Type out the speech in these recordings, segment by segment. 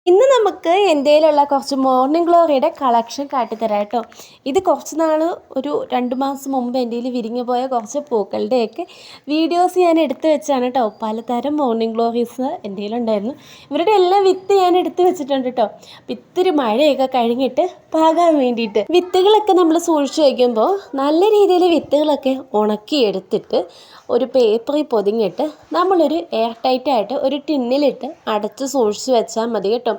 ഇന്ന് നമുക്ക് എൻ്റെയിലുള്ള കുറച്ച് മോർണിംഗ് ഗ്ലോറിയുടെ കളക്ഷൻ കാട്ടിത്തരാം കേട്ടോ. ഇത് കുറച്ച് നാൾ ഒരു 2 മാസം മുമ്പ് എൻ്റെയിൽ വിരിഞ്ഞു പോയ കുറച്ച് പൂക്കളുടെയൊക്കെ വീഡിയോസ് ഞാൻ എടുത്തു വെച്ചാണ് കേട്ടോ. പലതരം മോർണിംഗ് ഗ്ലോറീസ് എൻ്റെയിലുണ്ടായിരുന്നു. ഇവരുടെ എല്ലാം വിത്ത് ഞാൻ എടുത്തു വെച്ചിട്ടുണ്ട് കേട്ടോ. അപ്പം ഇത്തിരി മഴയൊക്കെ കഴിഞ്ഞിട്ട് പാകാൻ വേണ്ടിയിട്ട് വിത്തുകളൊക്കെ നമ്മൾ സൂക്ഷിച്ച് വയ്ക്കുമ്പോൾ നല്ല രീതിയിൽ വിത്തുകളൊക്കെ ഉണക്കിയെടുത്തിട്ട് ഒരു പേപ്പറിൽ പൊതിഞ്ഞിട്ട് നമ്മളൊരു എയർ ടൈറ്റായിട്ട് ഒരു ടിന്നിലിട്ട് അടച്ച് സൂക്ഷിച്ച് വെച്ചാൽ മതി കേട്ടോ.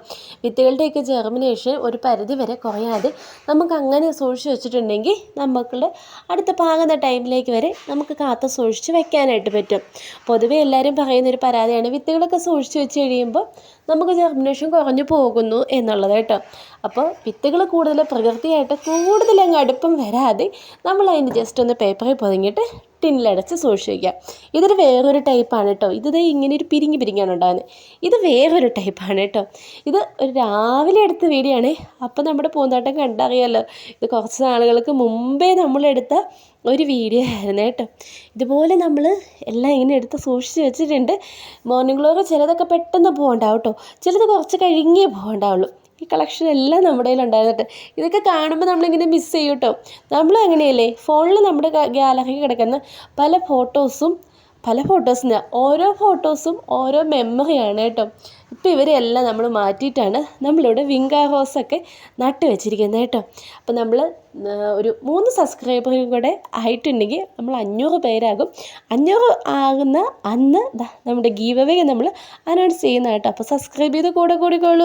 വിത്തുകളുടെയൊക്കെ ജെർമിനേഷൻ ഒരു പരിധി വരെ കുറയാതെ നമുക്ക് അങ്ങനെ സൂക്ഷിച്ച് വെച്ചിട്ടുണ്ടെങ്കിൽ നമുക്ക് അടുത്ത പാകുന്ന ടൈമിലേക്ക് വരെ നമുക്ക് കാത്തു സൂക്ഷിച്ച് വെക്കാനായിട്ട് പറ്റും. പൊതുവേ എല്ലാവരും പറയുന്നൊരു പരാതിയാണ് വിത്തുകളൊക്കെ സൂക്ഷിച്ച് വെച്ച് കഴിയുമ്പോൾ നമുക്ക് ജെർമിനേഷൻ കുറഞ്ഞു പോകുന്നു എന്നുള്ളത് കേട്ടോ. അപ്പോൾ വിത്തുകൾ കൂടുതൽ പ്രകൃതിയായിട്ട് കൂടുതൽ അങ്ങ് അടുപ്പം വരാതെ നമ്മൾ അതിന് ജസ്റ്റ് ഒന്ന് പേപ്പറിൽ പൊതിഞ്ഞിട്ട് ടിന്നിലടച്ച് സൂക്ഷിച്ച് വയ്ക്കുക. ഇതൊരു വേറൊരു ടൈപ്പാണ് കേട്ടോ. ഇത് ഇങ്ങനെ ഒരു പിരിഞ്ഞാണ് ഉണ്ടാകുന്നത്. ഇത് വേറൊരു ടൈപ്പാണ് കേട്ടോ. ഇത് ഒരു രാവിലെ എടുത്ത വീഡിയോ ആണ്. അപ്പോൾ നമ്മുടെ പൂന്തോട്ടം കണ്ടറിയാമല്ലോ. ഇത് കുറച്ച് നാളുകൾക്ക് മുമ്പേ നമ്മളെടുത്ത ഒരു വീഡിയോ ആയിരുന്നു കേട്ടോ. ഇതുപോലെ നമ്മൾ എല്ലാം ഇങ്ങനെ എടുത്ത് സൂക്ഷിച്ച് വെച്ചിട്ടുണ്ട്. മോർണിംഗ് ഗ്ലോറി ചിലതൊക്കെ പെട്ടെന്ന് പോകണ്ടാവും കേട്ടോ, ചിലത് കുറച്ച് കഴിഞ്ഞേ പോകണ്ടാവുള്ളൂ. ഈ കളക്ഷൻ എല്ലാം നമ്മുടെ കയ്യിലുണ്ടായിരുന്നിട്ട് ഇതൊക്കെ കാണുമ്പോൾ നമ്മളിങ്ങനെ മിസ് ചെയ്യും കേട്ടോ. നമ്മൾ അങ്ങനെയല്ലേ, ഫോണിൽ നമ്മുടെ ഗാലറിയിൽ കിടക്കുന്ന പല ഫോട്ടോസിന് ഓരോ ഫോട്ടോസും ഓരോ മെമ്മറിയാണ് കേട്ടോ. ഇപ്പോൾ ഇവരെല്ലാം നമ്മൾ മാറ്റിയിട്ടാണ് നമ്മളിവിടെ വിങ്കാ റോസൊക്കെ നട്ട് വെച്ചിരിക്കുന്നത് കേട്ടോ. അപ്പോൾ നമ്മൾ ഒരു 3 സബ്സ്ക്രൈബറും കൂടെ ആയിട്ടുണ്ടെങ്കിൽ നമ്മൾ 500 പേരാകും. 500 ആകുന്ന അന്ന് നമ്മുടെ ഗീവ് അവേ നമ്മൾ അനൗൺസ് ചെയ്യുന്ന കേട്ടോ. അപ്പോൾ സബ്സ്ക്രൈബ് ചെയ്ത് കൂടെ കൂടിക്കോളൂ.